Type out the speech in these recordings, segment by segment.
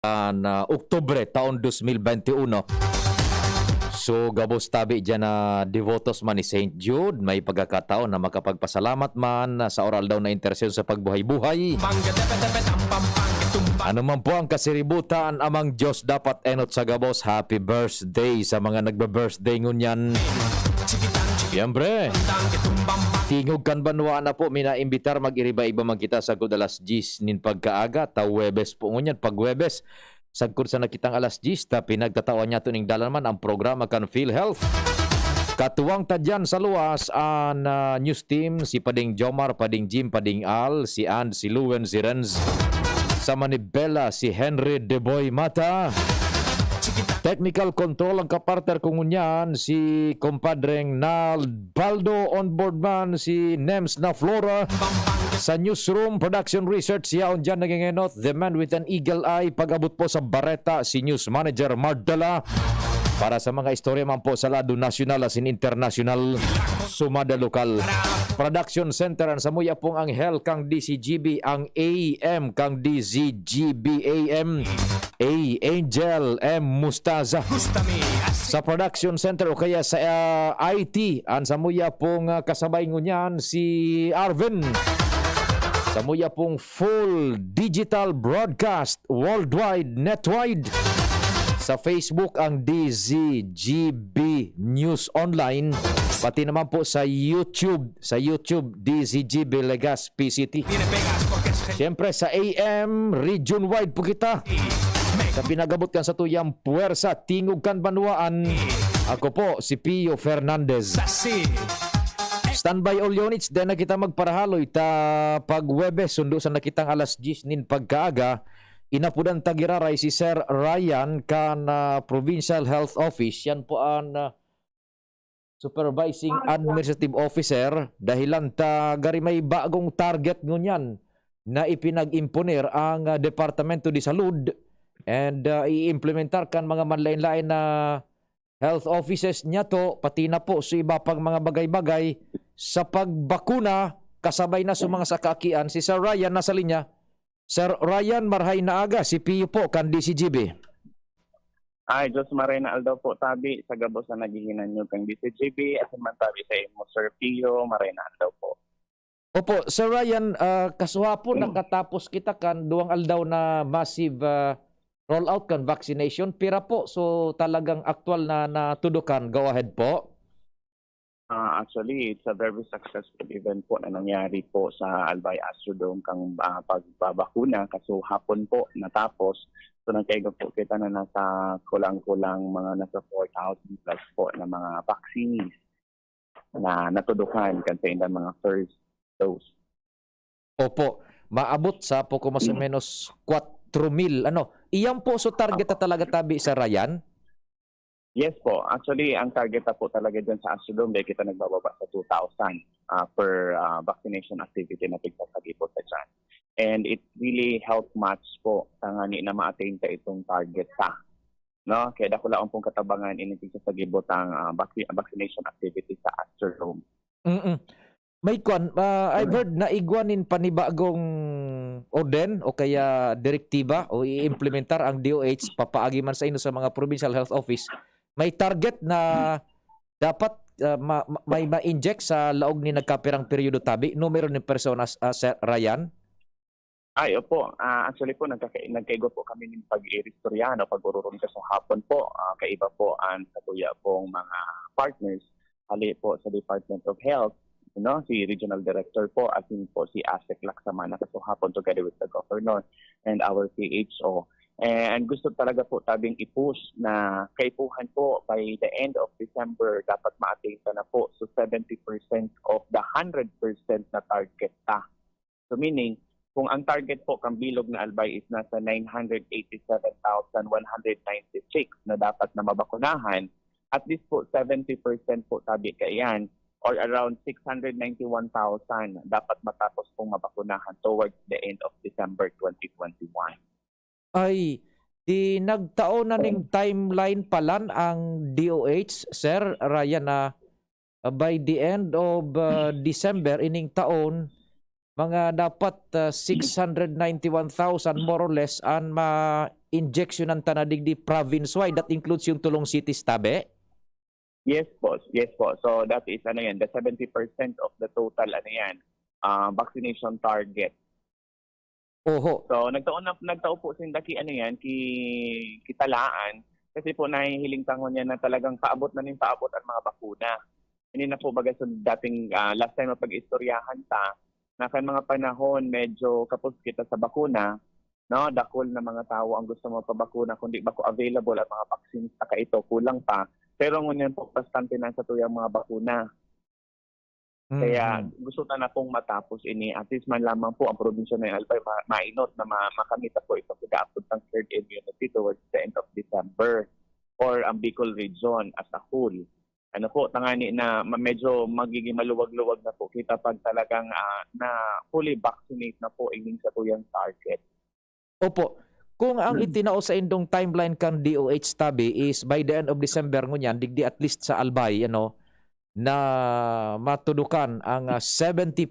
na Oktubre taon 2021. So gabos tabi dyan na devotos man ni St. Jude, may pagkakataon na makapagpasalamat man sa oral daw na intersyon sa pagbuhay-buhay. Ano man po ang kasiributan, amang Diyos dapat enot sa gabos. Happy birthday sa mga nagbe-birthday ngunyan. Siyempre, tingog kan banwa na po, minaimbitar mag-iriba-iba man kita sa good alas 10 nin pagkaaga, ta Webes po ngunyan, pag Webes, sagkod sa nakitang alas 10, ta pinagtatawan niya ito ning dalan man ang programa kan PhilHealth. Katuwang tadyan sa luwas ang news team, si Pading Jomar, Pading Jim, Pading Al, si And, si Luen, si Renz, sa Manibela, si Henry Deboy Mata. Technical control ang kapartner ko ngunyan, si compadreng Nalbaldo, on board man, si Nems na Flora. Sa newsroom, production research, yaon dyan nagingenot, the man with an eagle eye. Pag-abot po sa Bareta, si news manager Mardala. Para sa mga istorya man po sa lado nasyonal as in international, sumada lokal. Production center ang samuya pong Anghel kang DCGB, ang AM kang DZGB AM, A Angel M Mustaza. Sa production center o kaya sa IT, ang samuya pong kasabay ngunyan si Arvin. Samuya pong full digital broadcast worldwide, netwide. Sa Facebook ang DZGB News Online, pati naman po sa YouTube DZGB Legas PCT. Siyempre sa AM region wide po kita. Sa pinagabot kan sa tuyang puwersa, tingog kan banwaan. Ako po si Pio Fernandez. Standby all units, din na kita magparahaloy ta pag Webes, sundo sa nakitang alas 10 nin pagkaaga. Inapudan tagiraray si Sir Ryan kan Provincial Health Office. Yan po ang Supervising Administrative Officer. Dahilan gari may bagong target ngunyan na ipinag-imponer ang Departamento de Salud and i-implementar kan mga manlain-lain na health offices niya to, pati na po sa iba pang mga bagay-bagay sa pagbakuna kasabay na sa mga sakakian. Si Sir Ryan nasa linya. Sir Ryan, marhay na aga, si Pio po, kan DCGB. Ay, Diyos maray na aldaw po tabi sa gabos na naghihinan nyo kang DCGB at man tabi sa imo, Sir Pio, maray na aldaw po. Opo, Sir Ryan, kasuhapon nakatapos kita kan duwang aldaw na massive rollout kan vaccination. Pira po, so talagang aktual na natudukan. Go ahead po. Actually, it's a very successful event po na nangyari po sa Albay Astrodome kang pagbabakuna. Kaso hapon po natapos. So nagkaiga po kita na nasa kulang-kulang mga nasa 4,000 plus po na mga vaccines na natudukan kasi yung mga first dose. Opo, maabot sa poko mas o menos 4,000. Iyan po so target na talaga tabi sa Ryan? Yes po. Actually, ang target na po talaga dyan sa Astrodome dahil kita nagbababa sa 2,000 per vaccination activity na tigpasagi po sa dyan. And it really helped much po tangani na ma-attain ka itong target ta. No? Kaya dako lang pong katabangan initig sa gibot ang vaccination activity sa Astrodome. May kwan, I've heard na igwanin panibagong orden o kaya direktiba o i-implementar ang DOH papaagi man sa inyo sa mga Provincial Health Office. May target na dapat may ma-inject sa laog ni nagkapirang periodo tabi. Numero ni personas, Sir Ryan? Ay, opo. Actually po, nagkaigo po kami ng pag-iristorya, pag-ururon ka sa hapon po. Kaiba po ang katuya pong mga partners. Hali po sa Department of Health, si Regional Director po, at po si Asek Laksamana so hapon together with the Governor and our PHO. And gusto talaga po tabing i-push na kaipuhan po by the end of December dapat ma-attain na po so 70% of the 100% na target ta. So meaning, kung ang target po kang bilog na Albay is nasa 987,196 na dapat na mabakunahan, at least po 70% po tabi kayan or around 691,000 dapat matapos pong mabakunahan towards the end of December 2021. Ay, di nagtaon na ning timeline palan ang DOH, Sir Ryan, na by the end of December ining taon, mga dapat 691,000 more or less ang injection ng tanadigdi province-wide. That includes yung tulong cities, tabi? Yes po. Yes po. So that is ano yan, the 70% of the total ano yan, vaccination target. Oho. So nagtao po sindaki ano yan kitalaan kasi po nahihiling tangon yan na talagang paabot ang mga bakuna. Hindi na po baga sa dating last time mapag-istoryahan ta na kan mga panahon medyo kapos kita sa bakuna, no, dakol na mga tao ang gusto magpabakuna kundi bako available ang mga vaccines saka ito kulang pa. Pero ngunyan po bastante na sa tuyang mga bakuna. Kaya gusto na pong matapos ini at least man lamang po ang probinsya ng Albay mainot na makamita po ito pag-aapod ng herd immunity towards the end of December or ang Bicol region as a whole. Ano po, tangani na medyo magiging maluwag-luwag na po kita pag talagang na fully vaccinate na po ining sa tuyang target. Opo. Kung ang itinao sa indong timeline kang DOH tabi is by the end of December ngunyan, digdi at least sa Albay, na matudukan ang 70%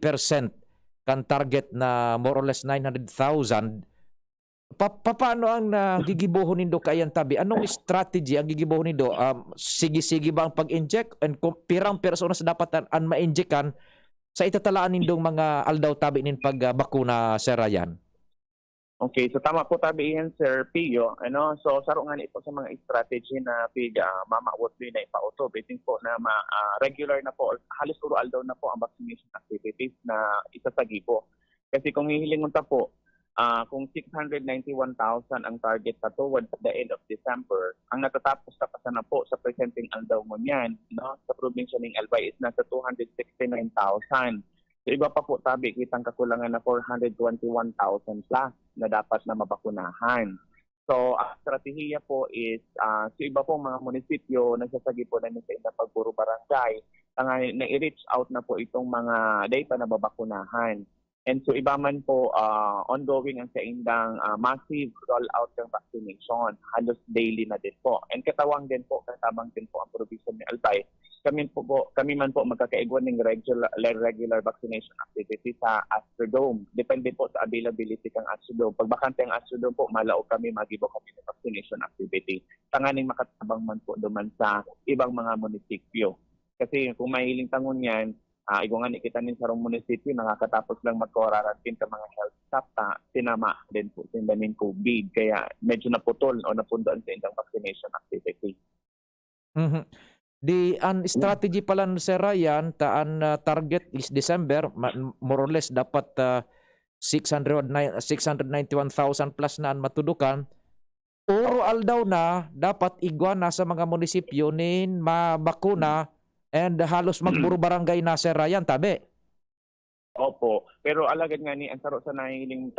kan target na more or less 900,000. Paano ang gigibohon nindo kayan tabi? Anong strategy ang gigibohon nindo? Sige-sige ba ang pag-inject and pirang persona sa dapat ang ma-injectan sa itatalaan nindong mga aldaw tabi nin pagbakuna, Sir Ryan? Okay, so tama po tabi yan, Sir Pio. So saro nga ito sa mga strategy na mama Woodley na ipauto. Biting po na regular na po, halos uro aldaw na po ang vaccination activities na isasagi po. Kasi kung hihilingon ta po, kung 691,000 ang target pa towards the end of December, ang natatapos na po sa presenting aldaw mo niyan, no, sa probinsya ng Albay is nasa 269,000. So iba pa po tabi, kitang kakulangan na 421,000 plus na dapat na mabakunahan. So ang strategiya po is, sa iba pong mga munisipyo, nagsasagi po na sa ilang pagburo barangay, na i-reach out na po itong mga data na babakunahan. And so iba man po, ongoing ang sa indang massive rollout ng vaccination. Halos daily na din po. And katawang din po, katabang din po ang provision ni Albay. Kami man po magkakaigwan ng regular vaccination activity sa Astrodome. Depende po sa availability ng Astrodome. Pag bakante ang Astrodome po, malao kami, magibo kami ng vaccination activity. Tanganing makatabang man po duman sa ibang mga munisipyo. Kasi kung mahiling tangon yan, igungan kita nin sa munisipyo, nakakatapos lang mag-quarantine sa mga health staff, sinama din po sa daming COVID. Kaya medyo naputol o napundoan sa indang vaccination activity. Ang strategy pala Sir Ryan, target is December, more or less dapat 691,000 plus na ang matudukan. Oro aldaw na dapat iguana sa mga munisipyo nin mabakuna and halos magburo barangay na, Sir Ryan, tabi? Opo, pero alagad nga ni ang saro sa nahiling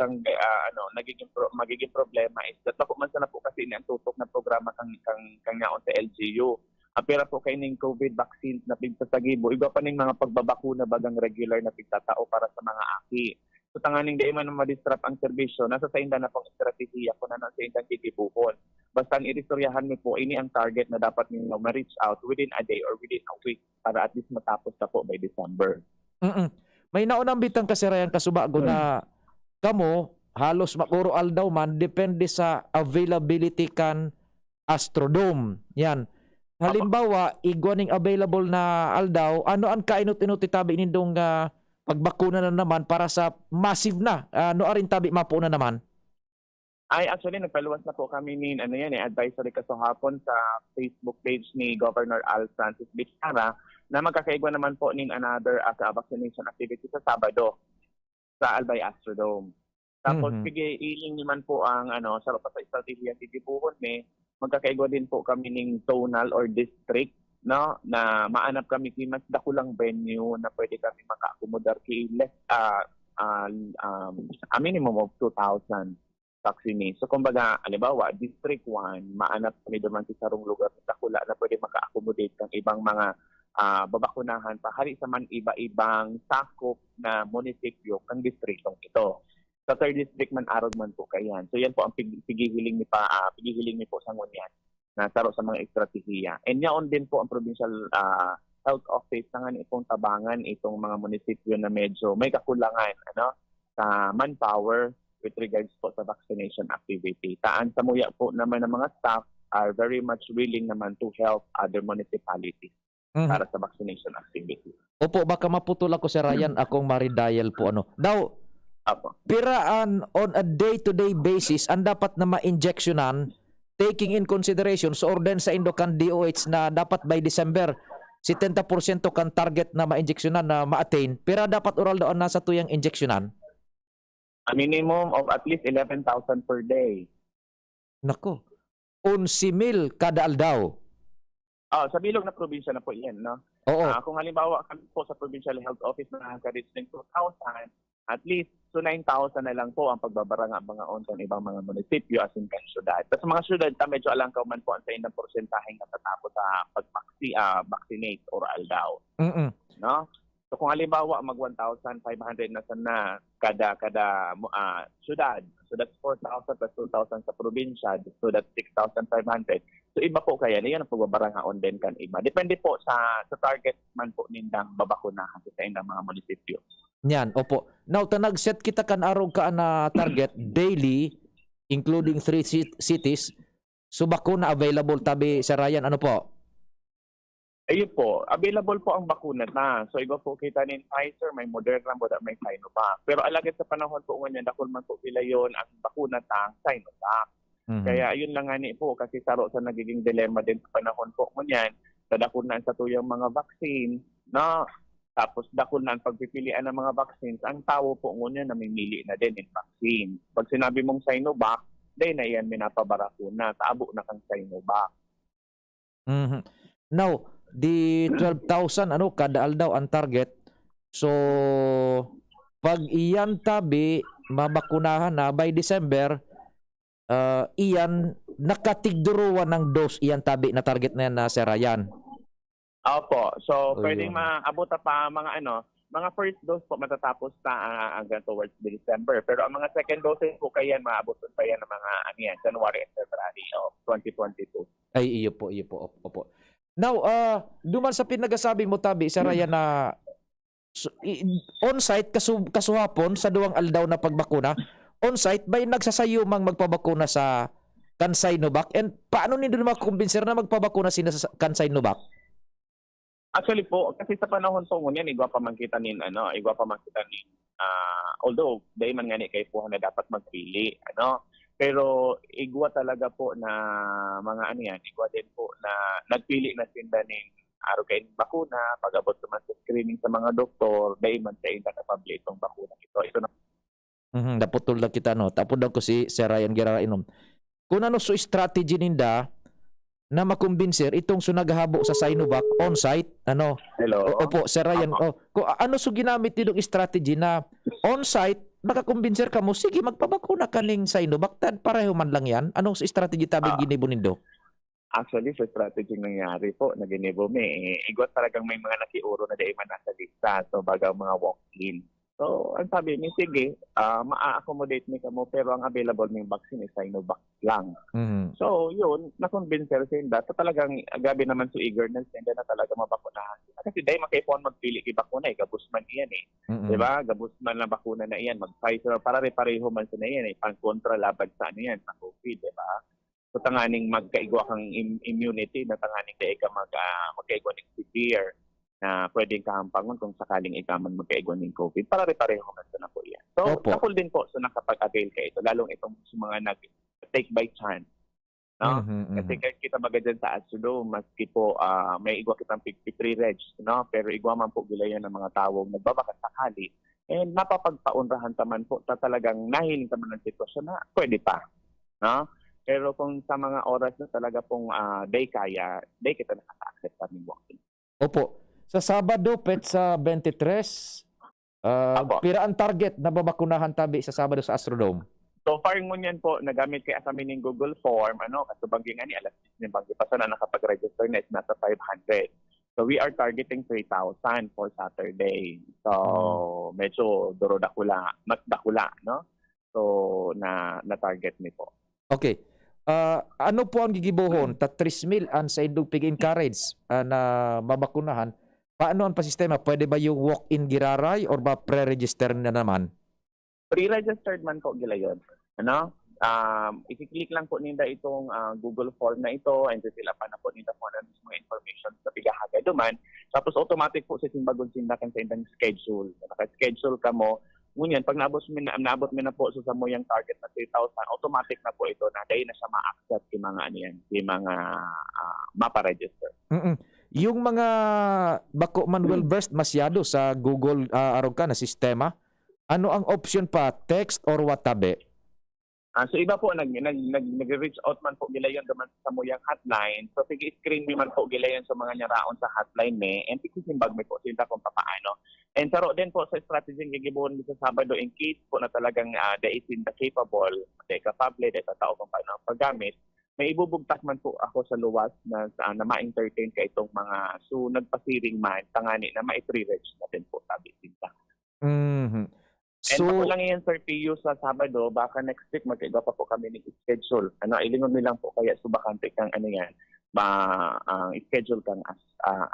magiging problema is that man sana po kasi ni ang tutok na programa kang naon sa LGU. Apira po kay ning COVID vaccines na pigsasagibo, iba pa ning mga pagbabakuna bagang regular na pigtatao para sa mga aki. So tanganing di man ma-disrupt ang serbisyo, nasa sa inda na pang estratehiya ko na sa indang kikibuhon. Basta ang iristoryahan mo po, ini ang target na dapat ninyo ma-reach out within a day or within a week para at least matapos na po by December. May naunang bitang kasirayan kasubago na kamo halos makuro aldaw man depende sa availability kan Astrodome. Yan. Halimbawa, igwaning available na aldaw, ano ang kainot-inot itabi nindong pagbakuna na naman para sa massive na? Ano arin tabi mapo na naman? Ay, actually, nagpaluwas na po kami ni advisory kasahapon sa Facebook page ni Governor Al Francis Bicara na magkakaigwa naman po ning another vaccination activity sa Sabado sa Albay Astrodome. Tapos, iling naman po ang sa strategiya titipuhon ni magkakaigwa din po kami ng zonal or district, no, na maanap kami mas dakulang venue na pwede kami maka-accommodar a minimum of 2,000 vaccines. So kumbaga, halimbawa, District 1, maanap kami duman sa sarong lugar sa dakula na pwede maka-accommodate ng ibang mga babakunahan pa hari sa man iba-ibang sakop na munisipyo kang distritong ito. Sa third district man arog man po kayan. So yan po ang pigihiling ni po sa ngunyan na saro sa mga estratehiya. And yaon din po ang provincial health office tangan itong tabangan itong mga munisipyo na medyo may kakulangan sa manpower with regards po sa vaccination activity. Taan sa muya po naman ng mga staff are very much willing naman to help other municipalities para sa vaccination activity. Opo, baka maputol ako si Ryan, akong maridial po ano. Now, Apo. piraan on a day-to-day basis ang dapat na ma-injectionan taking in consideration sa orden sa Indocan DOH na dapat by December 70% kan target na ma-injectionan na ma-attain. Pira dapat oral doon nasa tuyang injectionan. A minimum of at least 11,000 per day. Nako. 11,000 kada aldaw. Sa bilog na probinsya na po yan, no? Oo. Kung halimbawa kami po sa Provincial Health Office na nakaka-reach ng 2,000, at least to 9,000 na lang po ang pagbabaranga mga on sa ibang mga munisipyo as in kan syudad. Tapos sa mga syudad, medyo alangkaw man po ang sa inang porsyentaheng natatapos sa vaccinate or aldaw. No? So kung halimbawa mag 1,500 na sana kada syudad. So that's 4,000 plus 2,000 sa probinsya. So that's 6,500. So iba po kaya niyan ang pagbabarangaon din kan iba. Depende po sa target man po nindang babakunahan sa indang mga munisipyo. Yan, opo. Now, tanag-set kita kan araw ka na target daily, including 3 cities. So, bakuna available tabi sa Ryan. Ano po? Ayun po, available po ang bakuna na. So, iba po kita ni Pfizer, may Moderna mo, may Sinovac. Pero alagad sa panahon po nganyan, dakol man po sila yun, ang bakuna ta, ang Sinovac. Kaya ayun lang nga ni po, kasi saro sa nagiging dilema din sa panahon po nganyan, sa dakunan sa tuyang mga vaccine, na tapos dakol na ang pagpipilian ng mga vaccines, ang tao po ngunyan namimili na din in vaccine. Pag sinabi mong Sinovac, dahil na yan minapabarakuna, taabo na kang Sinovac. Now, di 12,000 kada aldaw ang target. So pag iyan tabi mabakunahan na by December, iyan nakatigduruan ng dose iyan tabi na target na yan na Sir Ryan. Opo. So Ayun. pwedeng maabot pa mga first dose po matatapos hanggang towards December. Pero ang mga second doses po kayan maabot pa yan ng mga January and February of 2022. Ay iyo po. Opo. Now, duman sa pinagasabi mo tabi Sir Ryan na on-site kasuhapon sa duwang aldaw na pagbakuna, on-site by nagsasayumang magpabakuna sa kan Sinovac, and paano nila makukumbinser na magpabakuna sina sa kan Sinovac? Actually po, kasi sa panahon po ngunyan, igwa pa man kita although dahil man nga ni kay po na dapat magpili, pero igwa talaga po na mga igwa din po na nagpili na sinda ning araw kay bakuna, pag-abot naman sa screening sa mga doktor, dahil man sa inda kapabli itong bakuna ito na. Naputol na kita tapos daw ko si Sir Ryan Guerra inom. Kung ano so strategy ninda na makumbinser itong sunaghabo sa Sinovac on-site, Hello. Opo, Sir Ryan. Kung ano so ginamit nitong strategy na on-site makakumbinser ka mo, sige magpabakuna ka ning Sinovac, pareho man lang yan. Anong strategy tabi ginibo nindo? Actually, sa strategy nangyari po na ginibo igwa talagang may mga nakiuro na dahil man nasa lista, so baga mga walk-in. So, ang sabi ni, sige, ma-accommodate ni kamo, pero ang available ng vaccine is Sinovac lang. So, yun, na-convincer sila. So, talagang gabi naman sa eagerness nila na talaga mabakunahan. Kasi dahil makaipon magpili kay bakuna, gabus man iyan Diba? Gabus man na bakuna na iyan. Mag-Pfizer, para pareho man sa na iyan pang-kontra labad sa yan, sa COVID, diba? So, tanganing magkaigwa kang immunity, na tanganing dahil ka magkaigwa ng severe na pwedeng kahampangon kung sakaling ikaman magkaigwan ng COVID. Para-pareho man na po yan. So, kapul din po so nakapag-avail ka ito, lalong itong mga nag-take by chance. Kasi kita baga dyan sa Asudo, maski po may igwa kitang 53 regs, pero igwa man po gilayan ng mga tawong nagbabakas sakali. And napapagpaunrahan taman po ta talagang nahiling taman ng sitwasyon na pwede pa. Pero kung sa mga oras na talaga pong day kaya, day kita nakaka-accept pa ng walking. Opo. Sa Sabado, sa 23, pira ang target na babakunahan tabi sa Sabado sa Astrodome? So far ngunyan po, nagamit kay asamin ng Google Form, kasubanggi nga ni alas 10 ng banggi pa na nakapag-register na is nasa 500. So we are targeting 3,000 for Saturday. So medyo mas dakula, So na-target ni po. Okay. Ano po ang gigibuhon? 3,000 ang sa indog pig-encourage na babakunahan. Paano ang pasistema? Pwede ba yung walk-in giraray or ba pre-register na naman? Pre-registered man po gila yun. Ano? I-click lang po ninda itong Google form na ito and sila pa na po ninda po na mismo information sa pigahagay duman. Tapos automatic po sa simbagon sinda kan sa indang schedule. Naka-schedule ka mo. Ngunyan, pag naabot mo na po sa mo yung target na 3,000, automatic na po ito na dahil na siya ma-accept yung mga ano yan, yung mga mapa-register. Mm-mm. Yung mga bako man well versed masyado sa Google arog ka na sistema, ano ang option pa, text or watabe? So iba po nag-reach out man po gila yon duman sa muyang hotline. So sige screen mi man po gila yon sa mga nyaraon sa hotline me and pigsimbag mi po sinta kung paano. And saro din po sa strategy nga gibuon sa Sabado in case po na talagang the capable, the capable, the tao kung paano ang paggamit. May ibubugtak man po ako sa luwas na ma-entertain ka itong mga nagpasiring man tangani na ma-reach natin po sabi sinta. Mhm. And ako lang yan, Sir Pio, sa Sabado, baka next week magkaiba pa po kami ng schedule. Ilingon nilang po kaya subakante kang ano yan, schedule kang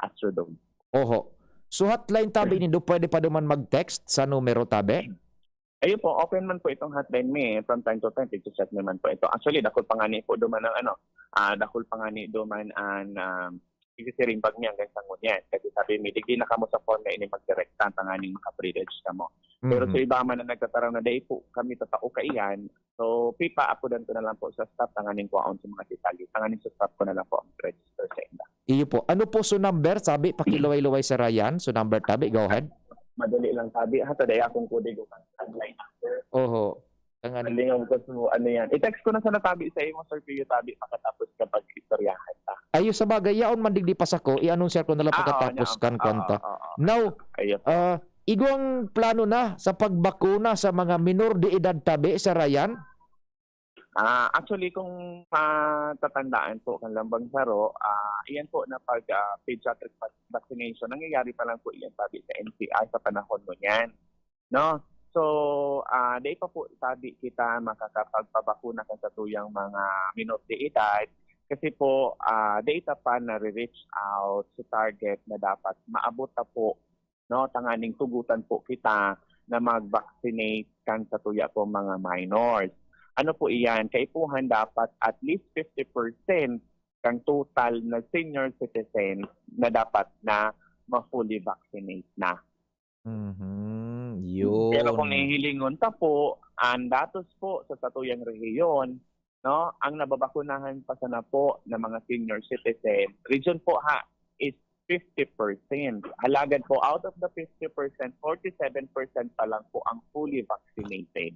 Astrodome. Oho. So hotline tabi nindo pwede pa duman mag-text sa numero tabi? Ayun po, open man po itong hotline me from time to time, i-check naman po ito. Actually, dakol pangani po duman ng dakol pangani duman ang isisiring pag niya hanggang sa ngunyan. Kasi sabi mi, digdi na kamo sa phone na ini mag-directan, tanganing maka-privilege ka mo. Pero sa iba man na nagtatarang na day po, kami tatao ka iyan. So, pipa, apudan ko na lang po sa staff, tanganin ko aon sa mga detalye. Tanganin sa staff ko na lang po ang register sa inda. Iyo po. Ano po so number? Sabi, pakiluway-luway sa Ryan. So number tabi, go ahead. Madali lang sabi, taday akong kude ko kang online number. Oho. Tangan. Lingam ko ano yan. I-text ko na sa natabi sa iyo, Sir Pio, tabi, pakatapos kapag istoryahan ta. Ayo sa bagay, yaon man digdi pas ako, i-anunsyer ko na lang pagkatapos kan konta. Now, Ayun. igong plano na sa pagbakuna sa mga minor de edad tabi sa Ryan? Actually, kung matatandaan po kan Lambang Saro, iyan po na pag pediatric vaccination, nangyayari pa lang po iyan sabi sa NCI sa panahon mo niyan. No? So, day pa po sabi kita makakapagpabakuna kan sa tuyang mga minor de edad kasi po data pa na reach out sa target na dapat maabot na po no tanganing tugutan po kita na mag-vaccinate kan sa tuya po mga minors. Ano po iyan? Kaipuhan dapat at least 50% kang total na senior citizen na dapat na ma-fully vaccinate na. Yun. Pero kung nahihilingon ta po, ang datos po sa satuyang rehiyon, no, ang nababakunahan pa sana po ng mga senior citizen, region po is 50%. Alagad po, out of the 50%, 47% pa lang po ang fully vaccinated.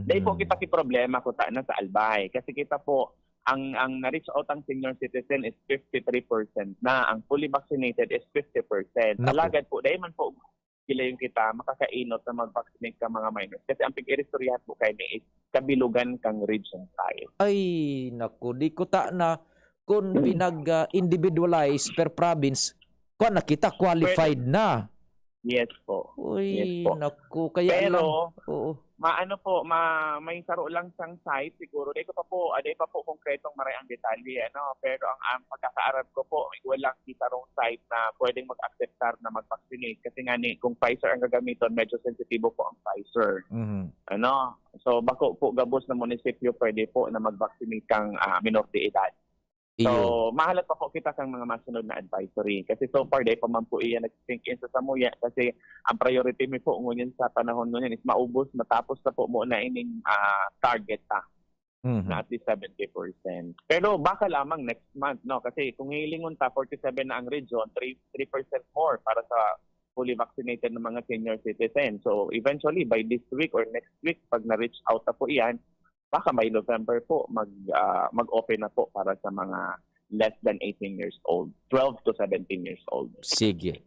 Dahil po kita problema ko na sa Albay. Kasi kita po, ang na-reach out ang senior citizen is 53% na. Ang fully vaccinated is 50%. Alagad po, dahil man po, sila yung kita makakainot na mag-vaccinate ka mga minors. Kasi ang pag-iristoryahan po kayo is kabilugan kang region tayo. Ay, naku, di ko ta na kung pinag-individualize per province, kung nakita qualified na. Yes po. Uy, yes po. naku, kaya pero, lang. Oo. May saro lang sang site siguro. Di pa po konkretong maray ang detalye. Pero ang pagkakaarap ko po, walang isarong site na pwedeng mag-acceptar na mag-vaccinate. Kasi nga kung Pfizer ang gagamiton, medyo sensitibo po ang Pfizer. So, bako po gabos na munisipyo pwede po na mag-vaccinate kang minor de edad. So, mahalat pa po kita kang mga masunod na advisory. Kasi so far, dahil pa man po iyan nag-think in sa Samuya. Kasi ang priority mo po ngunyan sa panahon ngunyan is maubos, matapos na po muna ining target na at least 70%. Pero baka lamang next month, no? Kasi kung hilingon 47 na ang region, 3% more para sa fully vaccinated na mga senior citizens. So, eventually, by this week or next week, pag na-reach out na po iyan, baka by November po mag-open na po para sa mga less than 18 years old, 12 to 17 years old. Sige.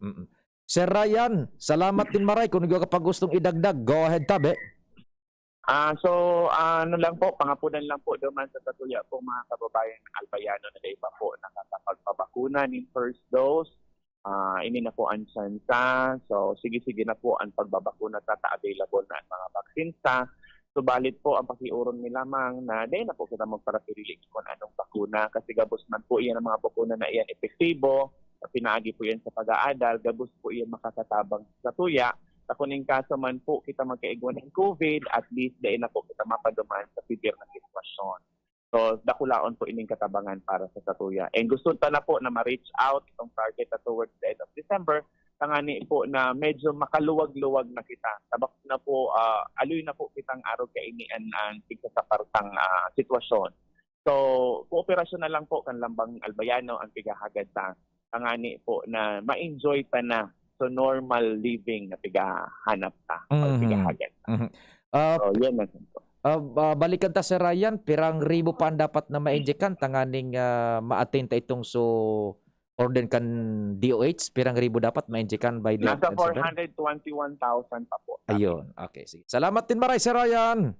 Sir Ryan, salamat din maray kung kapag gustong idagdag. Go ahead, tabi. Ano lang po, pangapunan lang po duman sa tatuya po mga kababayan ng Albayano na day pa po nakakapagpabakuna ng first dose. Ini na po ang tsansa. So, sige-sige na po ang pagbabakuna sa available na ang mga vaccines ta. Subalit po ang pakiuron ni lamang na dahil na po kita magparapirili kung anong bakuna kasi gabos man po iyan ang mga bakuna na iyan epektibo, pinaagi po yan sa pag-aadal, gabos po iyan makakatabang sa tuya, sa kuning kaso man po kita magkaigwa ng COVID, at least dahil na po kita mapaduman sa severe na sitwasyon. So, dakulaon po ining katabangan para sa Satuya. And gusto ta na po na ma-reach out itong target na towards the end of December, tangani po na medyo makaluwag-luwag na kita. Tabak na po, aluy na po kitang araw kainian ang tigsasapartang sitwasyon. So, kooperasyon na lang po kan Lambang Albayano ang pigahagad ta. Tangani po na ma-enjoy ta na so normal living na pigahanap ta. Pigahagad ta. So, yan na po. Balikan ta sa Ryan, pirang ribo pa ang dapat na ma-injectan tanganing ma-attain ta itong so order kan DOH, pirang ribo dapat ma-injectan by the Nasa 421,000 pa po. Ayun, okay, sige. Salamat din maray Sir Ryan.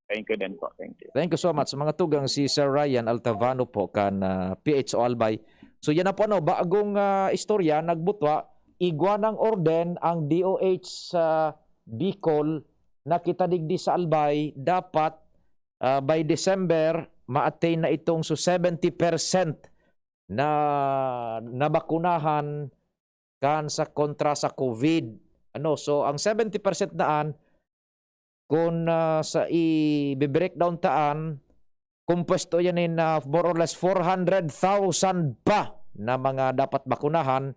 Thank you din po. Thank you. Thank you so much. Sa mga tugang si Sir Ryan Altavano po kan PHO Albay. So yan na po bagong istorya nagbutwa iguanang orden ang DOH sa Bicol na kita digdi sa Albay dapat by December ma-attain na itong so 70% na nabakunahan kan sa kontra sa COVID. So ang 70% daan kung sa i-breakdown taan kumpuesto yan in more or less 400,000 pa na mga dapat bakunahan.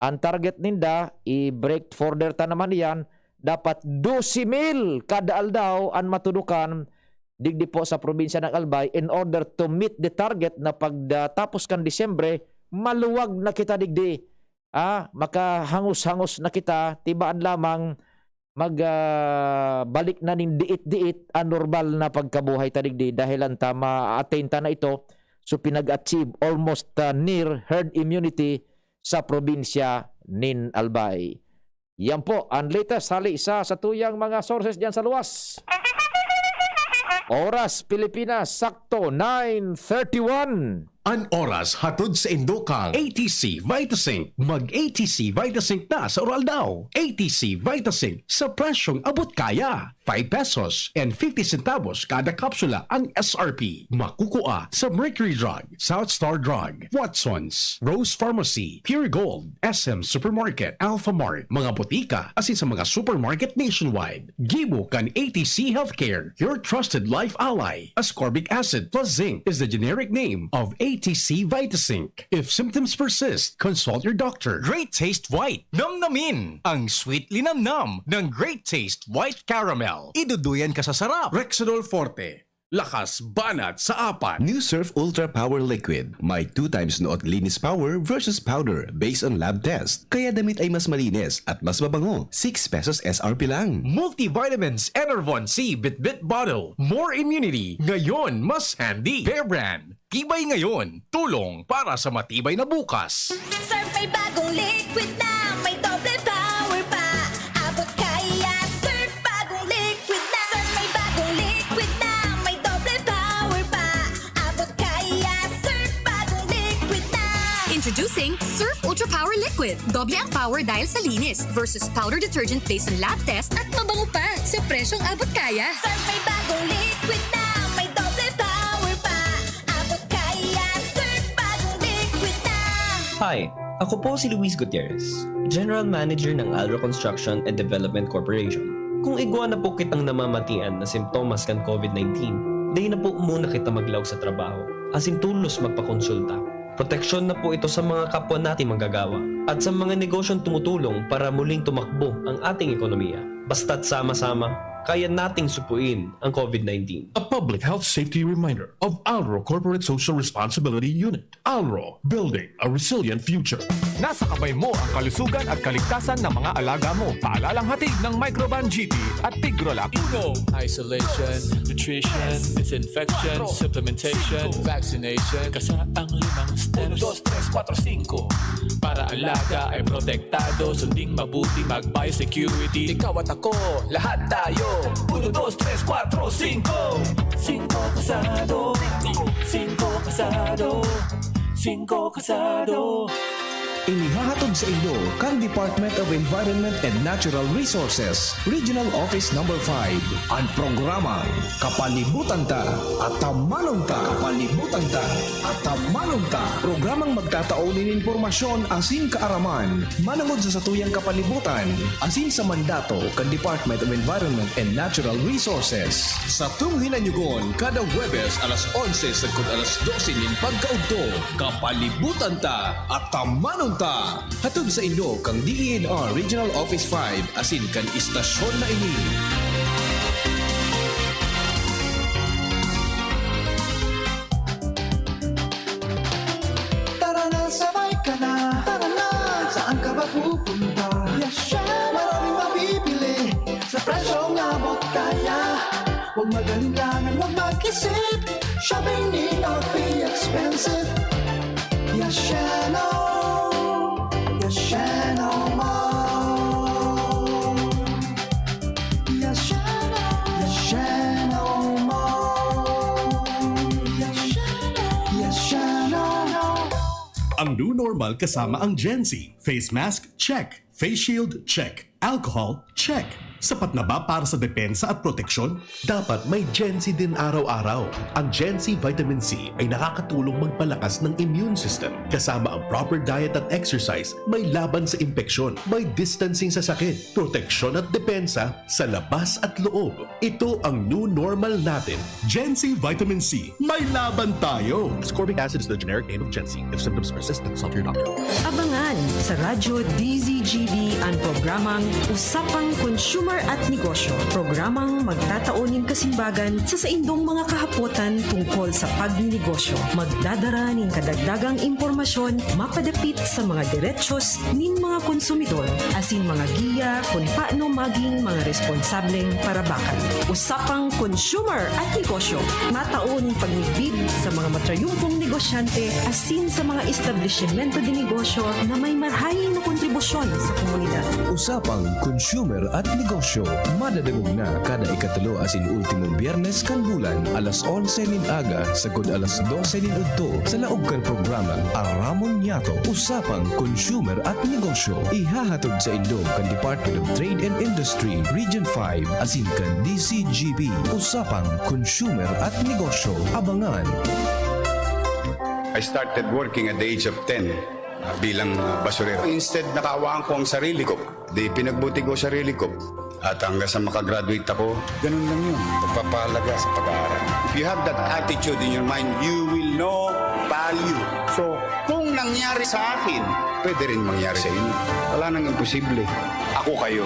Ang target ninda i-break further ta naman yan dapat 12,000 kada aldaw ang matudukan digdi po sa probinsya ng Albay in order to meet the target na pagtapos kan Disyembre maluwag na kita digdi. Makahangos-hangos na kita tibaan lamang magbalik na ning diit-diit ang normal na pagkabuhay ta digdi dahil ang ma-attain ta na ito so pinag-achieve almost near herd immunity sa probinsya nin Albay. Yan po ang latest hali sa tuyang mga sources diyan sa luwas. Oras Pilipinas sakto 9:31. An oras hatod sa Indokang ATC Vitasync. Mag-ATC Vitasync na sa oral daw. ATC Vitasync sa presyong abot kaya. 5 pesos and 50 centavos kada kapsula ang SRP. Makukuha sa Mercury Drug, South Star Drug, Watsons, Rose Pharmacy, Pure Gold, SM Supermarket, Alpha Mart, mga botika, asin sa mga supermarket nationwide. Gibo kan ATC Healthcare, your trusted life ally. Ascorbic acid plus zinc is the generic name of ATC Vitasync. If symptoms persist, consult your doctor. Great Taste White. Namnamin ang sweetly namnam ng Great Taste White Caramel. Iduduyan ka sa sarap. Rexidol Forte. Lakas banat sa apat. New Surf Ultra Power Liquid. May 2 times noot linis power versus powder based on lab test. Kaya damit ay mas malinis at mas mabango. 6 pesos SRP lang. Multivitamins Enervon C Bit-Bit Bottle. More immunity. Ngayon, mas handy. Bear Brand. Tibay ngayon. Tulong para sa matibay na bukas. Surf ay bagong liquid na may doble power pa. Abot kaya, surf bagong liquid na. Surf ay bagong liquid na may doble power pa. Abot kaya, surf bagong liquid na. Introducing Surf Ultra Power Liquid. Doble ang power dahil sa linis versus powder detergent based on lab test at mabango pa sa presyong abot kaya. Surf ay bagong liquid na may doble power pa. Abot kaya, surf bagong liquid na. Hi, ako po si Luis Gutierrez, General Manager ng Alro Construction and Development Corporation. Kung igwa na po kitang namamatian na simptomas kan COVID-19, di na po muna kita maglaw sa trabaho, asin tulos magpakonsulta. Proteksyon na po ito sa mga kapwa natin manggagawa at sa mga negosyong tumutulong para muling tumakbo ang ating ekonomiya. Basta't sama-sama, kaya nating supuin ang COVID-19. A public health safety reminder of Alro Corporate Social Responsibility Unit. Alro, building a resilient future. Nasa kamay mo ang kalusugan at kaligtasan ng mga alaga mo. Paalalang hatid ng Microban GT at Tigrolac. Isolation, nutrition, disinfection, supplementation, vaccination. Kasaang 5 steps. 1, 2, 3, 4, 5. Para alaga ay protektado. Sunding mabuti mag-biosecurity. Ikaw at ako, lahat tayo. 1, 2, 3, 4, 5. 5 kasado. 5 kasado. 5 kasado. Inihahatod sa inyo kang Department of Environment and Natural Resources, Regional Office No. 5. Ang programang Kapalibutan Ta at Tamanong Ta. Kapalibutan Ta at Tamanong Ta. Programang magtataunin informasyon asin kaaraman, manangod sa satuyang kapalibutan, asin sa mandato kan Department of Environment and Natural Resources. Sa tunghinanyugon, kada Webes alas 11 sa alas 12 nin pagkaugto, Kapalibutan Ta at Tamanong Ta. Hatod sa inyo kang DENR Regional Office 5 asin kan istasyon na ini. Tara na, sabay ka na. Tara na, saan ka ba pupunta? Maraming mabibili sa presyong abot kaya. Huwag magalinlangan, huwag mag-isip. Shopping need not be expensive. Yashano Mall. Yashano Mall. Yashano. Ang new normal kasama ang Gen Z. Face mask? Check. Face shield? Check. Alcohol? Check. Sapat na ba para sa depensa at proteksyon? Dapat may Gen Z din araw-araw. Ang Gen Z Vitamin C ay nakakatulong magpalakas ng immune system. Kasama ang proper diet at exercise, may laban sa impeksyon, may distancing sa sakit, proteksyon at depensa sa labas at loob. Ito ang new normal natin. Gen Z Vitamin C. May laban tayo! Ascorbic acid is the generic name of Gen Z. If symptoms persist, consult your doctor. Abangan sa Radyo DZGB ang programang Usapang Consumer at Negosyo. Programang magtataunin kasimbagan sa indong mga kahapotan tungkol sa pagninegosyo. Magdadara ning kadagdagang impormasyon mapadapit sa mga diretsyon nin mga konsumidor asin mga giya kung paano maging mga responsableng parabakan. Usapang Consumer at Negosyo. Matauning pagnigbig sa mga matrayumpong negosyante asin sa mga establishmento de negosyo na may marhayin na kontribusyon sa komunidad. Usapang Consumer at Negosyo. Madadagog na kada ikatulo asin ultimong biyernes kan bulan alas 11 nin aga sagod alas 12 nin udto sa laog kan programang Aramon Yato. Usapang Consumer at Negosyo. Ihahatod sa indog kan Department of Trade and Industry Region 5 asin kan DCGB. Usapang Consumer at Negosyo. Abangan. I started working at the age of 10 bilang basurero. Instead, nakawaan ko ang sarili ko. Di pinagbuti ko sarili ko. At hanggang sa makagraduate ako, ganun lang yun. Pagpapahalaga sa pag-aaral. If you have that attitude in your mind, you will know value. So, kung nangyari sa akin, pwede rin mangyari sa inyo. Wala nang imposible. Ako kayo,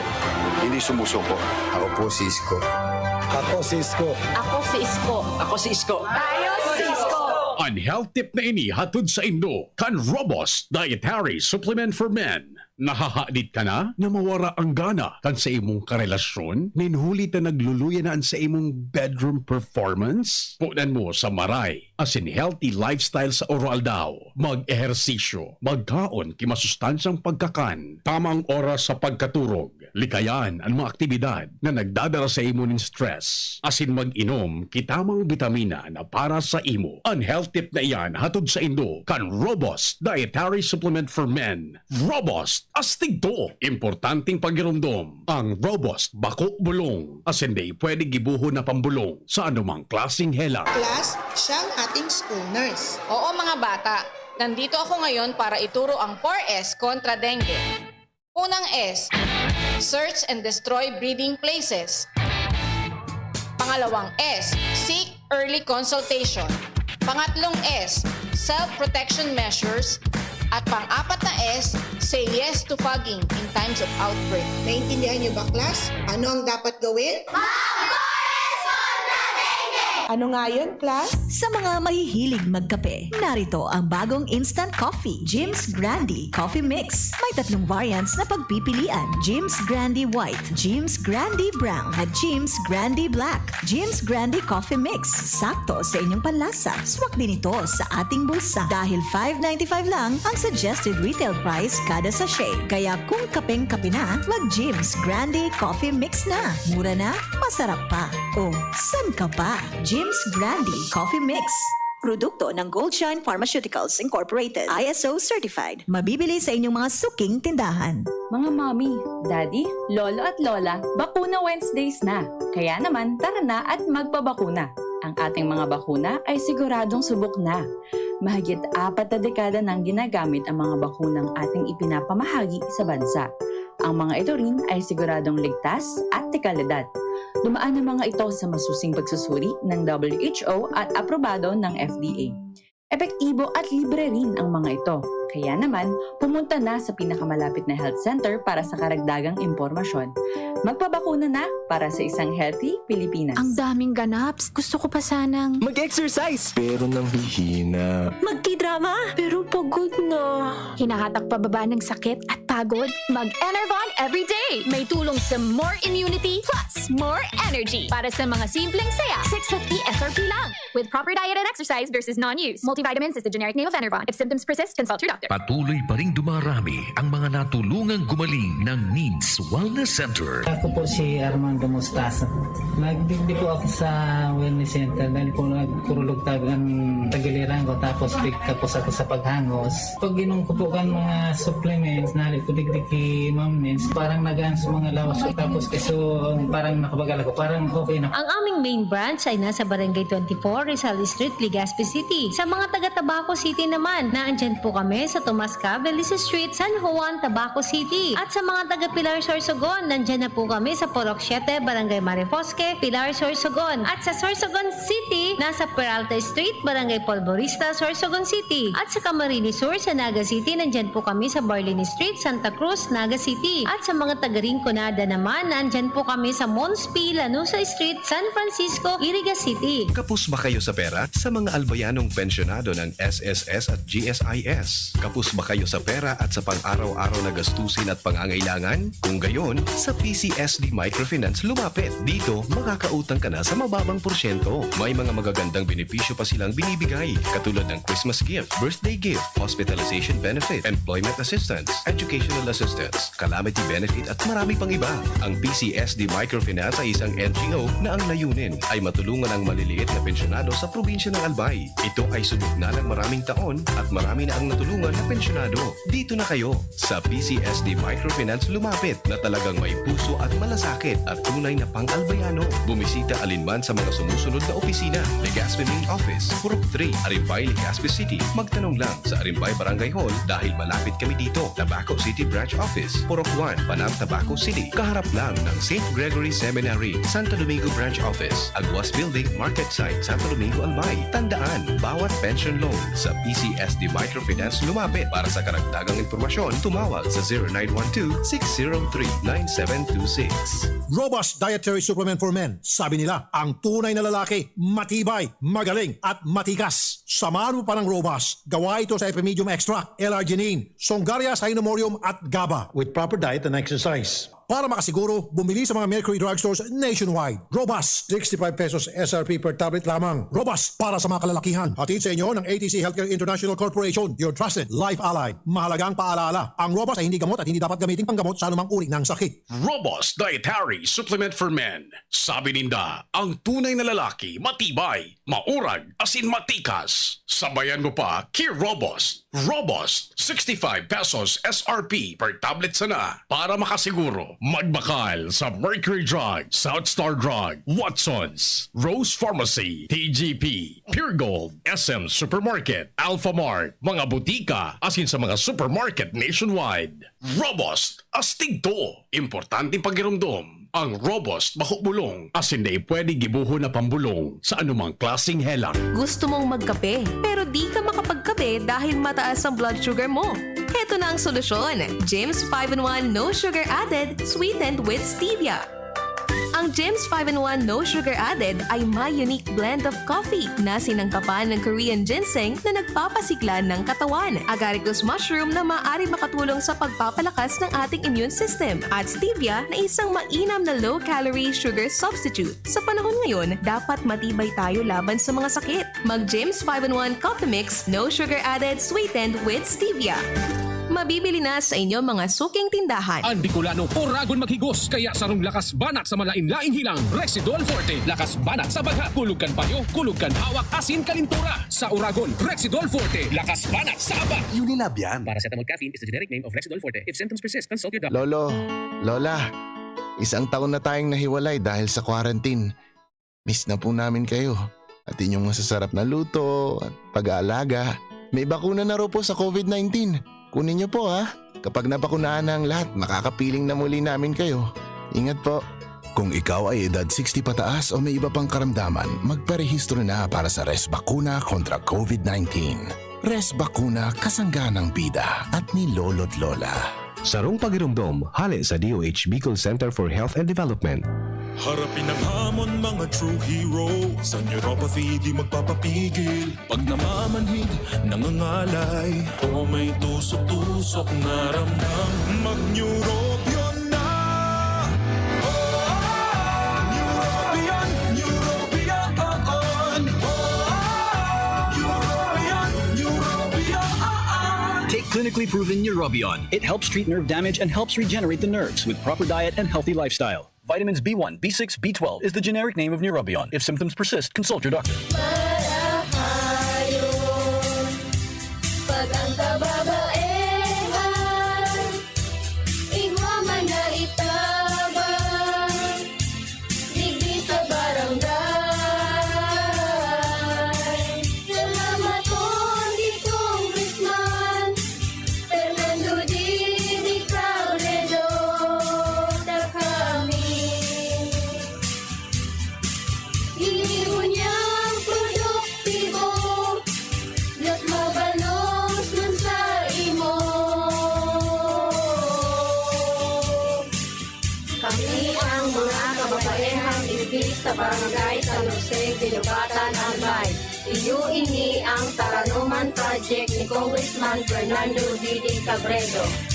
hindi sumusuko. Ako po si Isko. Ako si Isko. Ako si Isko. Ako si Isko. Tayo si Isko. Ang health tip na ini hatod sa Indo, kan Robust Dietary Supplement for Men. Nahahalit ka na na mawara ang gana kan sa imong karelasyon? Ninhuli ta nagluluya na sa imong bedroom performance? Punan mo sa maray asin healthy lifestyle sa Oral daw. Mag-ehersisyo, magkaon kimasustansyang pagkakan, tamang oras sa pagkaturog, likayan ang mga aktibidad na nagdadala sa imo ng stress, asin mag-inom kitamang bitamina na para sa imo. Ang health tip na iyan hatod sa Indo kan Robust Dietary Supplement for Men. Robust astig to. Importanteng pagirumdom. Ang Robust bako bulong asin di pwede gibuho na pambulong sa anumang klaseng hela. Class, siyang ating school nurse. Oo mga bata, nandito ako ngayon para ituro ang 4S kontra dengue. Unang S, search and destroy breeding places. Pangalawang S, seek early consultation. Pangatlong S, self-protection measures. At pang-apat na S, say yes to fogging in times of outbreak. Naintindihan niyo ba, class? Ano ang dapat gawin? Ano nga yun, class? Sa mga mahihilig magkape, narito ang bagong instant coffee, Jim's Grandi Coffee Mix. May 3 variants na pagpipilian, Jim's Grandi White, Jim's Grandi Brown, at Jim's Grandi Black. Jim's Grandi Coffee Mix, sakto sa inyong panlasa. Swak din ito sa ating bulsa dahil $5.95 lang ang suggested retail price kada sachet. Kaya kung kapeng-kape na, mag Jim's Grandi Coffee Mix na. Mura na, masarap pa. O, san ka pa? Jim's Grandi Coffee Mix. Produkto ng Goldshine Pharmaceuticals Incorporated. ISO certified. Mabibili sa inyong mga suking tindahan. Mga mami, daddy, lolo at lola, bakuna Wednesdays na. Kaya naman, tara na at magpabakuna. Ang ating mga bakuna ay siguradong subok na. Mahigit 4 na dekada nang ginagamit ang mga bakunang ating ipinapamahagi sa bansa. Ang mga ito rin ay siguradong ligtas at de kalidad. Dumaan ang mga ito sa masusing pagsusuri ng WHO at aprobado ng FDA. Epektibo at libre rin ang mga ito. Kaya naman, pumunta na sa pinakamalapit na health center para sa karagdagang impormasyon. Magpabakuna na para sa isang healthy Pilipinas. Ang daming ganaps. Gusto ko pa sanang Mag-exercise! Pero nanghihina. magki-drama. Pero pagod na. Hinahatak pababa ng sakit at pagod. Mag-Enervon everyday. May tulong sa more immunity plus more energy. Para sa mga simpleng saya, 650 SRP lang. With proper diet and exercise versus non-use. Multivitamins is the generic name of Enervon. If symptoms persist, consult your doctor. Patuloy pa rin dumarami ang mga natulungang gumaling ng NEEDS Wellness Center. Ako po si Armando Mostasa. Nagdigdi po ako sa wellness center dahil po nagkurulog ang tagiliran ko tapos pick up po ako sa paghangos. Pag inom ko po kan mga supplements, nalit ko digdi kay Ma'am Nins, parang nagaan sa mga lawas ko tapos kaso parang nakabagala ko, parang okay na. Ang aming main branch ay nasa Barangay 24, Rizal Street, Legazpi City. Sa mga taga Tabaco City naman, naandyan po kami sa Tomas Belize Street, San Juan, Tabaco City. At sa mga taga Pilar Sorsogon, nandyan na po kami sa Porok 7, Barangay Marifosque, Pilar Sorsogon. At sa Sorsogon City, nasa Peralta Street, Barangay Polvorista, Sorsogon City. At sa Camarines Sur, sa Naga City, nandyan po kami sa Barlini Street, Santa Cruz, Naga City. At sa mga taga Rinconada naman, nandyan po kami sa Monspi, Lanusa Street, San Francisco, Iriga City. Kapos ba kayo sa pera? Sa mga albayanong pensyonado ng SSS at GSIS? Kapos ba kayo sa pera at sa pang-araw-araw na gastusin at pangangailangan? Kung gayon, sa PCSD Microfinance lumapit. Dito, makakautang ka na sa mababang porsyento. May mga magagandang benepisyo pa silang binibigay, katulad ng Christmas gift, birthday gift, hospitalization benefit, employment assistance, educational assistance, calamity benefit at marami pang iba. Ang PCSD Microfinance ay isang NGO na ang layunin ay matulungan ang maliliit na pensyonado sa probinsya ng Albay. Ito ay subok na ng maraming taon at marami na ang natulungan na pensyonado. Dito na kayo sa PCSD Microfinance lumapit na talagang may puso at malasakit at tunay na pang-albayano. Bumisita alinman sa mga sumusunod na opisina. Legazpi Main Office, Purok 3, Arimbay, Legazpi City. Magtanong lang sa Arimbay Barangay Hall dahil malapit kami dito. Tabaco City Branch Office, Purok 1, Panam, Tabaco City. Kaharap lang ng St. Gregory Seminary, Santo Domingo Branch Office, Aguas Building, Market Site, Santo Domingo, Albay. Tandaan, bawat pension loan sa PCSD Microfinance lumapit. Para sa karagdagang impormasyon, tumawag sa 0912-603-9726. Robust Dietary Supplement for Men. Sabi nila, ang tunay na lalaki, matibay, magaling at matikas. Samahan mo pa ng Robust. Gawa ito sa Epimedium Extract, L-arginine, Songaria Cynomorium at GABA. With proper diet and exercise. Para makasiguro, bumili sa mga Mercury drugstores nationwide. Robust, 65 pesos SRP per tablet lamang. Robust para sa mga kalalakihan. Hatid sa inyo ng ATC Healthcare International Corporation, your trusted life ally. Mahalagang paalala, ang Robust ay hindi gamot at hindi dapat gamitin panggamot sa anumang uri ng sakit. Robust Dietary Supplement for Men. Sabi ninda, ang tunay na lalaki, matibay, maurag, asin matikas. Sabayan mo pa, Key Robust. Robust, 65 pesos SRP per tablet sana. Para makasiguro, magbakal sa Mercury Drug, Southstar Drug, Watsons, Rose Pharmacy, TGP, Pure Gold, SM Supermarket, Alpha Mart, mga butika, asin sa mga supermarket nationwide. Robust, astig to. Importanteng pagirumdum. Ang Robust Mahubulong, asin na pwede gibuho na pambulong sa anumang klaseng helang. Gusto mong magkape, pero di ka makapagkape dahil mataas ang blood sugar mo. Heto na ang solusyon. James 5-in-1 No Sugar Added, sweetened with stevia. Ang James 5-in-1 No Sugar Added ay may unique blend of coffee na sinangkapan ng Korean ginseng na nagpapasigla ng katawan, agaricus mushroom na maaari makatulong sa pagpapalakas ng ating immune system, at stevia na isang mainam na low-calorie sugar substitute. Sa panahon ngayon, dapat matibay tayo laban sa mga sakit. Mag James 5-in-1 Coffee Mix No Sugar Added, sweetened with stevia. Mabibili na sa inyong mga suking tindahan. Ang Bicolano, oragon maghigos, kaya sarong lakas banat sa malain-laing hilang. Rexidol Forte, lakas banat sa baga. Kulugkan payo, kulugkan hawak, asin kalintura. Sa oragon, Rexidol Forte, lakas banat sa aba. Unilab yan. Paracetamol caffeine is the generic name of Rexidol Forte. If symptoms persist, consult your doctor. Lolo, Lola, isang taon na tayong nahiwalay dahil sa quarantine. Miss na po namin kayo. At inyong masasarap na luto at pag-aalaga. May bakuna na raw po sa COVID-19. Kunin niyo po ha. Kapag nabakunaan na ang lahat, makakapiling na muli namin kayo. Ingat po. Kung ikaw ay edad 60 pataas o may iba pang karamdaman, magparehistro na para sa Res Bakuna kontra COVID-19. Res Bakuna, kasangga ng bida at ni Lolo't Lola. Sarong pagirumdom, hali sa DOH Bicol Center for Health and Development. Harapin ang hamon mga true hero. Sa neuropathy di magpapapigil. Pag namamanhid, nangangalay o may tusok-tusok na ramdam, mag-neurobion na. Neurobion, Neurobion on. Neurobion, Neurobion. Take clinically proven Neurobion. It helps treat nerve damage and helps regenerate the nerves with proper diet and healthy lifestyle. Vitamins B1, B6, B12 is the generic name of Neurobion. If symptoms persist, consult your doctor. Pag ang kababaehan, igwaman na itabang, digdi sa barangay. Salamat po di Congressman Fernando Didi Cabredo na kami. Inibo niyang produktibo, Diyos mabalos man sa imo. Kami ang mga kababaehang ibig sa barangay San Jose, Dilugatan, Albay. Iyo ini ang Taranuman Project ni Congressman Fernando Didi Cabredo.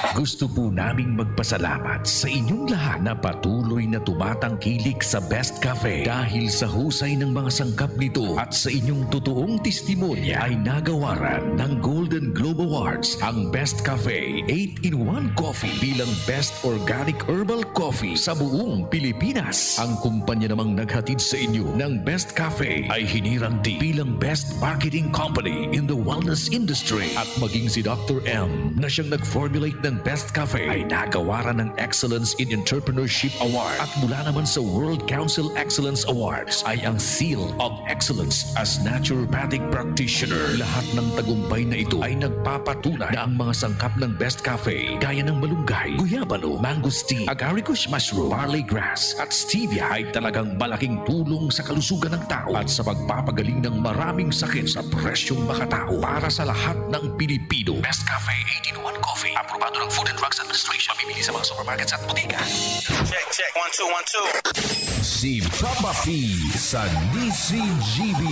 Gusto po naming magpasalamat sa inyong lahat na patuloy na tumatangkilik sa Best Cafe. Dahil sa husay ng mga sangkap nito at sa inyong totoong testimonya ay nagawaran ng Golden Globe Awards ang Best Cafe 8-in-1 Coffee bilang Best Organic Herbal Coffee sa buong Pilipinas. Ang kumpanya namang naghatid sa inyo ng Best Cafe ay hinirang din bilang Best Marketing Company in the wellness industry. At maging si Dr. M na siyang nag-formulate ng Best Cafe ay nagawaran ng Excellence in Entrepreneurship Award. At mula naman sa World Council Excellence Awards ay ang Seal of Excellence as Naturopathic Practitioner. Lahat ng tagumpay na ito ay nagpapatunay na ang mga sangkap ng Best Cafe gaya ng malunggay, guyabano, mangosteen, agaricus mushroom, barley grass at stevia ay talagang malaking tulong sa kalusugan ng tao at sa pagpapagaling ng maraming sakit sa presyong makatao para sa lahat ng Pilipino. Best Cafe 18-1 Coffee, aprobado ng Food and Drugs Administration. Mabibili sa mga supermarkets at botika. Check, check. 1, 2, 1, 2. Si Papa P sa DCGB.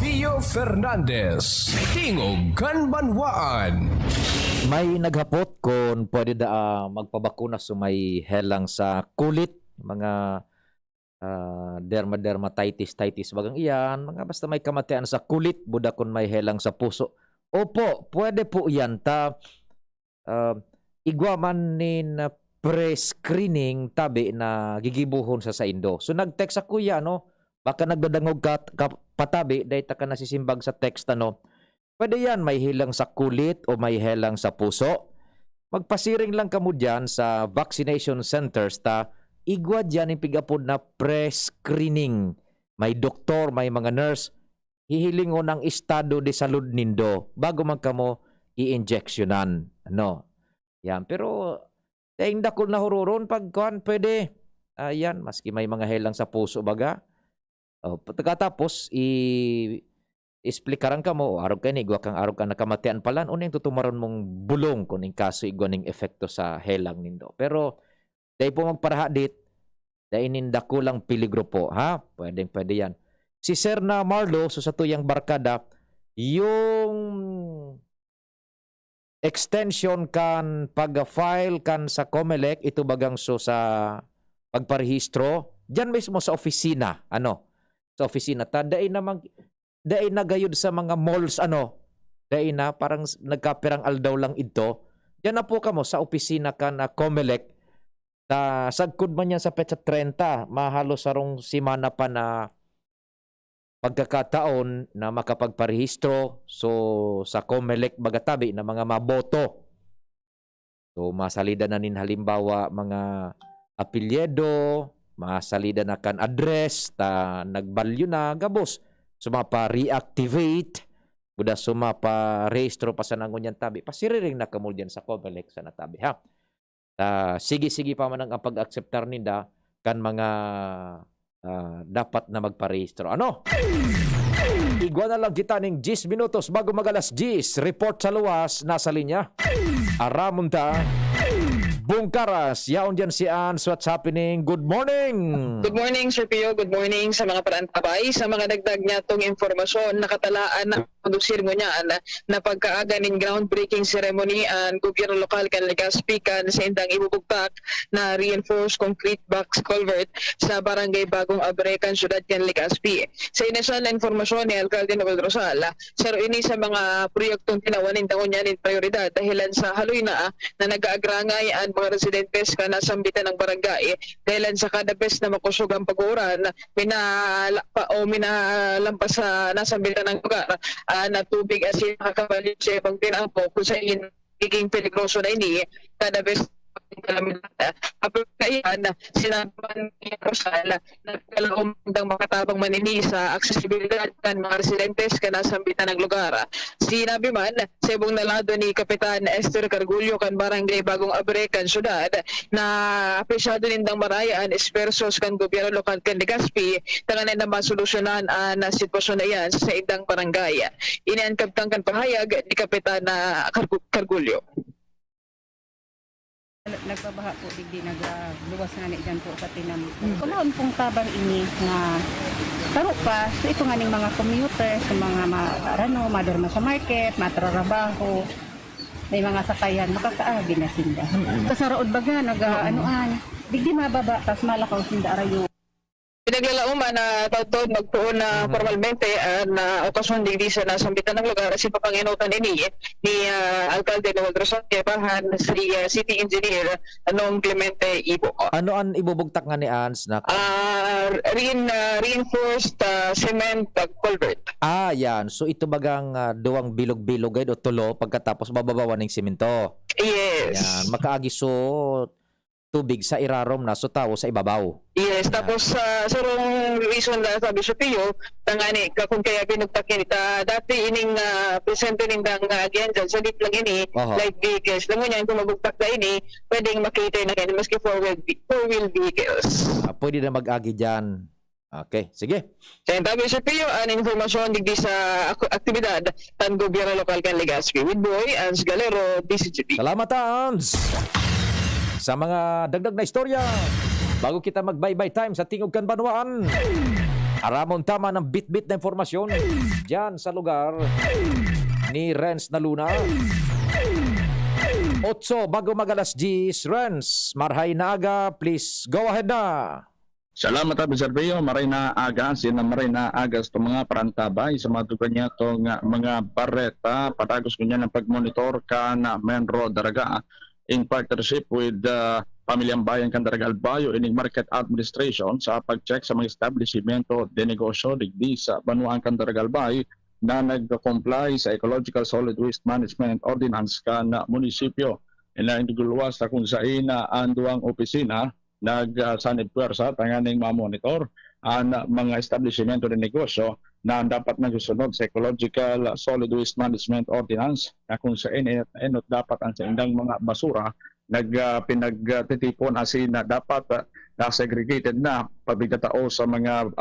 Pio Fernandez, Tingog Kanbanwaan. May naghapot kung pwede da magpabakuna so may helang sa kulit, mga dermatitis bagang iyan, mga basta may kamatian sa kulit, buda kung may helang sa puso. Opo, pwede po yan. Igwaman nin pre-screening tabi na gigibuhon sa Indo. So nag-text ako ya, no? Baka nagdadangog ka patabi, dahil ka nasisimbag sa text, ano? Pwede yan, may hilang sa kulit o may helang sa puso. Magpasiring lang kamo dyan sa vaccination centers igwa dyan yung pigapod na pre-screening. May doktor, may mga nurse, hihilingon ang estado de salud nindo bago man kamo i-injectionan. Ano? Yan. Pero, dahil dakol na hururon, pagkuhan, pwede. Yan, maski may mga helang sa puso baga. Pagkatapos, explikaran ka mo, arog ka ni, igwa kang arog ka nakamatian palan, unang tutumaron mong bulong kung yung kaso igwa ning efekto sa helang nindo. Pero, dahil po magparahadit, dahil nindako lang peligro po, ha? Pwede yan. Si Sir na Marlo, so sa tuyang barkada, yung extension kan pag-file kan sa COMELEC, ito bagang so sa pagparehistro, dyan mismo sa opisina, ano? Sa opisina, tadain namang dahil nagayod sa mga malls, dahil na parang nagkapirang aldaw lang ito. Diyan na po kamo sa opisina ka na Comelec. Sagkod man yan sa petsa 30, mahalo sarong simana pa na pagkakataon na makapagparehistro sa Comelec bagatabi na mga maboto. So masalida na nin halimbawa mga apelyedo, masalida na kan address, nagbalyo na gabos. Sumapa-reactivate, buda sumapa-rehistro pa sa nangunyan tabi. Pasiriring na kamul dyan sa Comelec sa natabi, ha? Sige-sige pa man ang pag-acceptar ninda kan mga dapat na magparehistro. Igwa na lang kita ng 10 minutos bago magalas 10. Report sa luwas, nasa linya. Aramunta. Bungkaras, yaon dyan si Ans. What's happening? Good morning! Good morning, Sir Pio. Good morning sa mga parantabay. Sa mga dagdag niya itong informasyon, nakatalaan na kondusir mo niya na pagkaaga ng groundbreaking ceremony ang gobyerno lokal kan Legazpi kan sa indang ibubugtak na reinforced concrete box culvert sa barangay Bagong Abrekan, syudad kan Legazpi. Sa inasal na informasyon ni Alcalde Noel Rosal, sir, ini sa mga proyektong tinawanin taon niya ng prioridad dahilan sa haloy na nag-aagrangay ang mga residentes ka nasambitan ng barangay dahilan sa kada bes na makusog ang pag-uuran minalampas sa nasambitan ng lugar na tubig asin nakakabalik sa ibang tinampo kung sa giging peligroso na ini kada bes apagkaian sinabi ni Rosal na kalaumdang makatabang manini sa aksesibilidad ng mga residentes ka nasambitan ng lugar. Sinabi man sa ibong nalado ni Kapitan Esther Cargullo kan Barangay Bagong Abrekan, syudad na apresyado nindang marayaan espersos kan gobyerno lokal kan Legazpi tanganan na masolusyonan na sitwasyon na yan sa indang barangay. Iniangkabtang kan pahayag ni Kapitan Cargullo. Nagbabaha po, digdi nagluwas nga ni dyan po sa tinam. Kumaon pong tabang ini nga taro pa, so ito nga ning mga commuter, sa mga madorma sa market, matrarabaho, may mga sakayan, makakaagi na sinda. Kasarood baga, digdi mababa, tas malakaw sinda arayo. Pinaglalauman na taon magpuon na formalmente na okasyon digdi sa nasambitan ng lugar si papanginutan ini ni Alcalde Noel Rosal Kebahan si City Engineer Clemente Ibo. Ano ang ibubugtak nga ni Ans na reinforced cement culvert. Yan. So ito bagang duwang bilog-bilog o tulo pagkatapos bababawan ng simento. Yes. Yan. Makaagi tubig sa irarom na so tao sa ibabaw. Yes, tapos sa reason na sabi sa Pio, tangani kung kaya binugtakin dati ining presente ning dang agyan dyan, sa lit lang ini, light vehicles. Alam mo niya, kung mabugtak na ini, pwedeng makita na yan, maski four-wheel vehicles. Pwede na mag-agi dyan. Okay, sige. Sa tabi sa Pio, ang informasyon digdi sa aktibidad tan gobyerno lokal kan Legazpi. With Boy, Ans Galero, DCGP. Salamat, Ans! Sa mga dagdag na istorya, bago kita mag-bye-bye time sa Tingog kan Banwaan, aramon tama ng bit-bit na informasyon dyan sa lugar ni Renz na Luna. 8 bago magalas 10, Renz, marhay na aga, please go ahead na. Salamat abi Sir Pio, maray na aga, maray na agas to mga parantabay sa mga tugan niya to mga bareta, patagos ko niya ng pagmonitor ka na main road daraga. In partnership with Pamilyang Bayan Candaragal Bayo ining Market Administration sa pag-check sa mga establishmento de negosyo digdi sa Banuang Candaragal Bayo na nag-comply sa Ecological Solid Waste Management Ordinance kan munisipyo. Ilang naguluwas sa kung saan ang duwang opisina nag-sanib puwersa tanganing ma-monitor ang mga establishmento de negosyo na dapat nagsusunod sa Ecological Solid Waste Management Ordinance na kung saan enot dapat ang sa indang mga basura pinagtitipon asin na dapat segregated na pabigtatao sa mga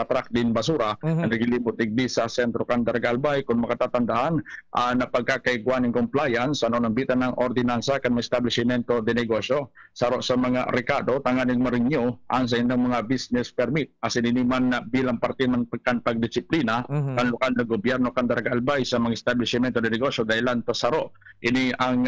truck din basura na nagilibot digdi sa sentro kan Daragal Bay. Kung makatatandaan na pagkakaigwan ng compliance nambitan ng ordinansa kan establishmento de negosyo sa mga rekado tanganing marinyo ang sa indang mga business permit asin ini man bilang parte man pagdisiplina kan lokal na gobyerno kan Daragal Bay sa mga establishmento de negosyo dahilan to saro ini ang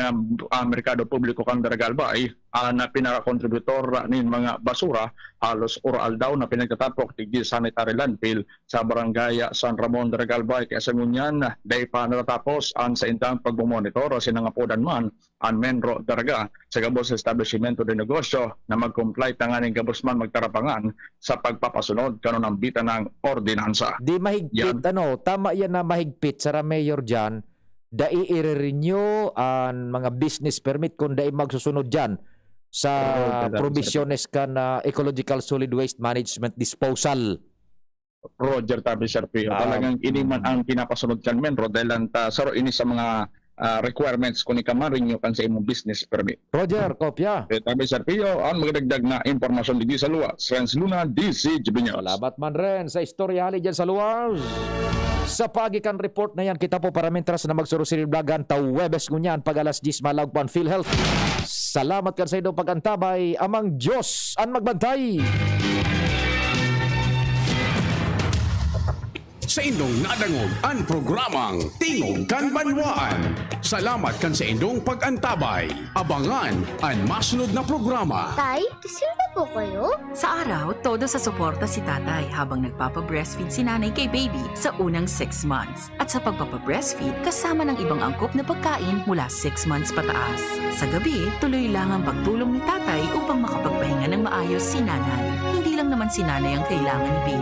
merkado publiko kan Daragal Bay na pinaka-contributor nin mga basura halos oral daw na pinagtatapok tigdi sanitary landfill sa barangay San Ramon de Regalbay kaya sa ngunyan dahil pa natatapos ang sa intang pagmumonitor sinangapodan man ang Menro Daraga sa gabos establishmento de negosyo na mag-comply tanganing gabos man magtarapangan sa pagpapasunod kanon ang bita ng ordinansa. Di mahigpit, tama yan na mahigpit sa Mayor dyan, dai i-renew ang mga business permit kung dai magsusunod dyan sa provisiones ka na ecological solid waste management disposal. Roger Tabi Serpio. Talagang ini man ang pinapasunod kan Menro dahil saro ini sa mga requirements kung ikamarin nyo kan sa imong business permit. Roger, kopya. Tabi Serpio, ang magdagdag na impormasyon di sa luwa. Renz Luna, DC Jibinyos. Salamat man rin sa istorya hali dyan sa luwas. Sa pagikan report na yan, kita po parametras na magsurusilil blagan ta Webes ngunyan pag alas 10 malawag pan PhilHealth. Salamat kan sa idong pagantabay, amang Diyos ang magbantay. Sa indong nadangog ang programang Tingog kan Banwaan. Salamat kan sa indong pag-antabay. Abangan ang masunod na programa. Tay, kasilda po kayo? Sa araw, todo sa suporta si tatay habang nagpapa-breastfeed si nanay kay baby sa unang 6 months. At sa pagpapa-breastfeed, kasama ng ibang angkop na pagkain mula 6 months pataas. Sa gabi, tuloy lang ang pagtulong ni tatay upang makapagpahinga ng maayos si nanay. Hindi lang naman si nanay ang kailangan ni baby.